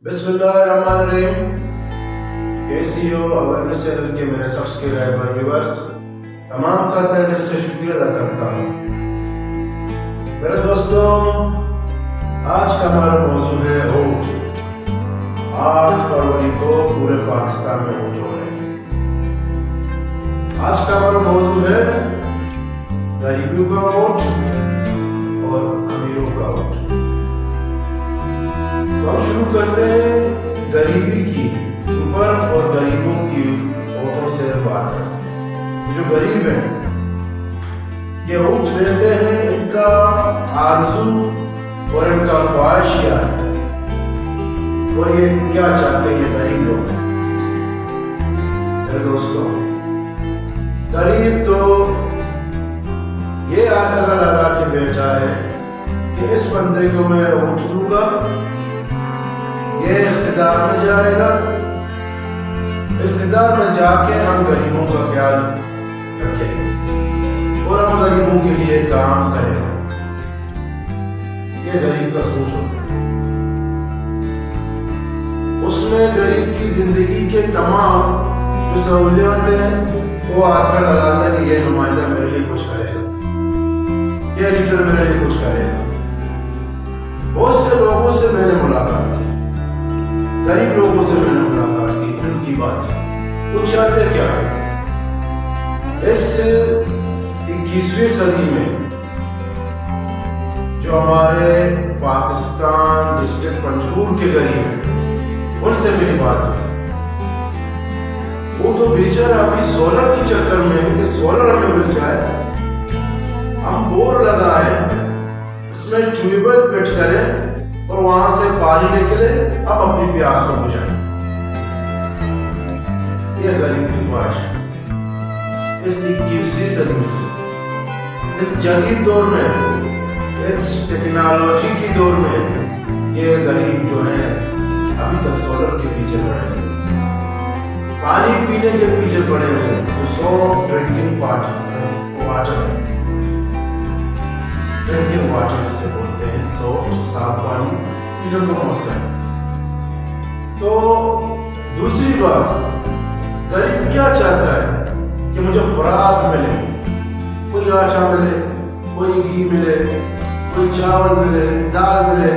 बिस्मिल्लाहिर्रहमानिर्रहीम। KCO awareness channel के मेरे सब्सक्राइबर व्यूअर्स तमाम का तहे दिल से शुक्रिया अदा करता हूँ। मेरे दोस्तों, आज का हमारा मौजू है ऊँट। 8 फरवरी को पूरे पाकिस्तान में ऊँट हो रहे हैं। आज का हमारा मौजू है गरीबों का ऊँट और अमीरों का ऊँट। तो हम शुरू करते हैं गरीबी की ऊपर और गरीबों की ऊँटों से बात करते हैं। जो गरीब हैं ये ऊँट देते हैं, इनका आरज़ू और इनका ख्वाहिश क्या है और ये क्या चाहते हैं ये गरीब लोग। मेरे दोस्तों, गरीब तो ये आसरा लगा के बैठा है कि इस बंदे को मैं ऊँट दूंगा, ये इख्तिदार में जाएगा, इख्तिदार में जाके हम गरीबों का ख्याल रखेंगे और हम गरीबों के लिए काम करेंगे। ये गरीब का सोच होता है। उसमें गरीब की जिंदगी के तमाम जो सहूलियात हैं वो आसरा लगाता है कि ये नुमाइंदा मेरे लिए कुछ करेगा, ये लीडर मेरे लिए कुछ करेगा। बहुत से लोगों से मैंने मुलाकात की, गरीब लोगों से मैंने मुलाकात की, उनकी बात सुनी। वो चाहते क्या? इस 21वीं सदी में जो हमारे पाकिस्तान डिस्ट्रिक्ट पंजगुर के गरीब हैं, उनसे मेरी बात हुई। वो तो बेचारा अभी सोलर के चक्कर में है कि सोलर हमें मिल जाए, हम बोर लगाएं, उसमें ट्यूबवेल फिट करें और वहां से पानी निकले, अब अपनी प्यास को बुझाएं। यह गरीब की ख्वाहिश है। इस 21वीं सदी में, इस जदीद दौर में, इस टेक्नोलॉजी की दौर में ये गरीब जो है अभी तक सोलर के पीछे पड़े हुए, पानी पीने के पीछे पड़े हुए, तो सॉफ्ट ड्रिंकिंग वाटर जिसे बोलते हैं, सॉफ्ट साफ पानी पीने को मौसम। तो दूसरी बात, गरीब क्या चाहता है कि मुझे खुराक मिले, कोई आटा मिले, कोई घी मिले, कोई चावल मिले, दाल मिले,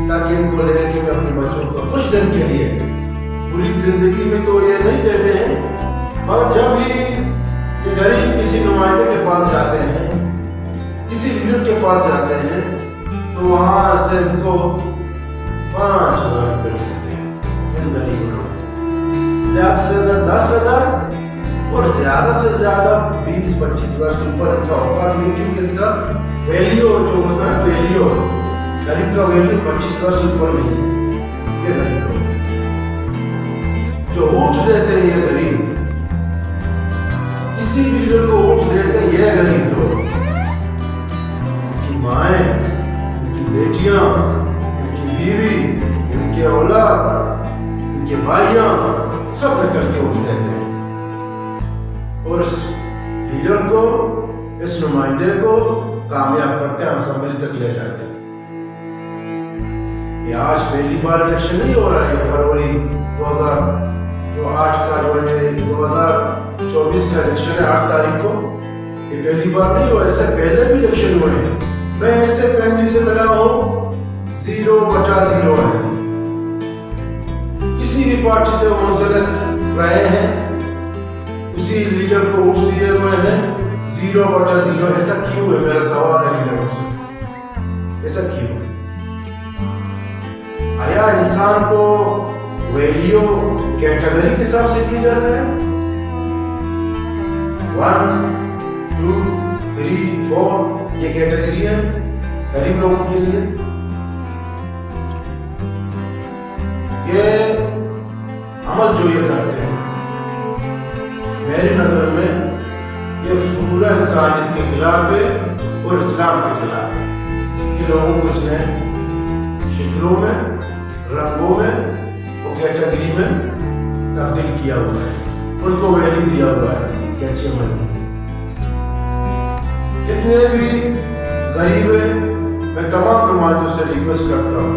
ताकि इनको ले कि मैं अपने बच्चों को कुछ दिन के लिए, पूरी जिंदगी में तो ये नहीं देते हैं। और जब भी ये गरीब किसी नुमाइंदे के पास जाते हैं, किसी लीडर के पास जाते हैं, तो वहां से इनको 5,000 रुपये मिलते हैं। इन गरीब लोगों ज्यादा से ज्यादा 10,000 और ज्यादा से ज्यादा 20-25 हजार से ऊपर इनका औकात नहीं, क्योंकि इसका वैल्यू जो होता है, वैल्यू गरीब का वैल्यू 25,000 से ऊपर नहीं है। ये गरीब लोग जो ऊँट देते हैं, ये गरीब किसी भी लीडर को ऊँट देते हैं, ये गरीब लोग, इनकी माएं, इनकी बेटियां, इनकी बीवी, इनके औलाद, इनके भाइयां सब निकल के ऊँट देते हैं और इस लीडर को, इस नुमाइंदे को कामयाब करते हैं, असेंबली तक ले जाते हैं। ये आज पहली बार इलेक्शन नहीं हो रहा है। फरवरी 2008 का जो है 2024 का इलेक्शन है 8 तारीख को, ये पहली बार नहीं हुआ। इससे पहले भी इलेक्शन हुए हैं। मैं ऐसे फैमिली से मिला हूँ 0/0 है। किसी भी पार्टी से मुंसलिक रहे हैं, उसी लीडर को वोट दिए हुए हैं, 0/0। ऐसा क्यों है? मेरा सवाल है लीडरों से, ऐसा क्यों? आया इंसान को वैल्यू कैटेगरी के हिसाब से दिया जाता है? 1, 2, 3, 4 ये कैटेगरी है गरीब लोगों के लिए। ये अमल जो ये करते हैं, मेरी नजर में ये पूरा इंसानियत के खिलाफ है और इस्लाम के खिलाफ है। कि लोगों को इसने शक्लों में, रंगों में और कैटेगरी में तब्दील किया हुआ है, उनको वैल्यू दिया हुआ है कि अच्छे मन नहीं। जितने भी गरीब हैं, मैं तमाम नुमाइंदों से रिक्वेस्ट करता हूँ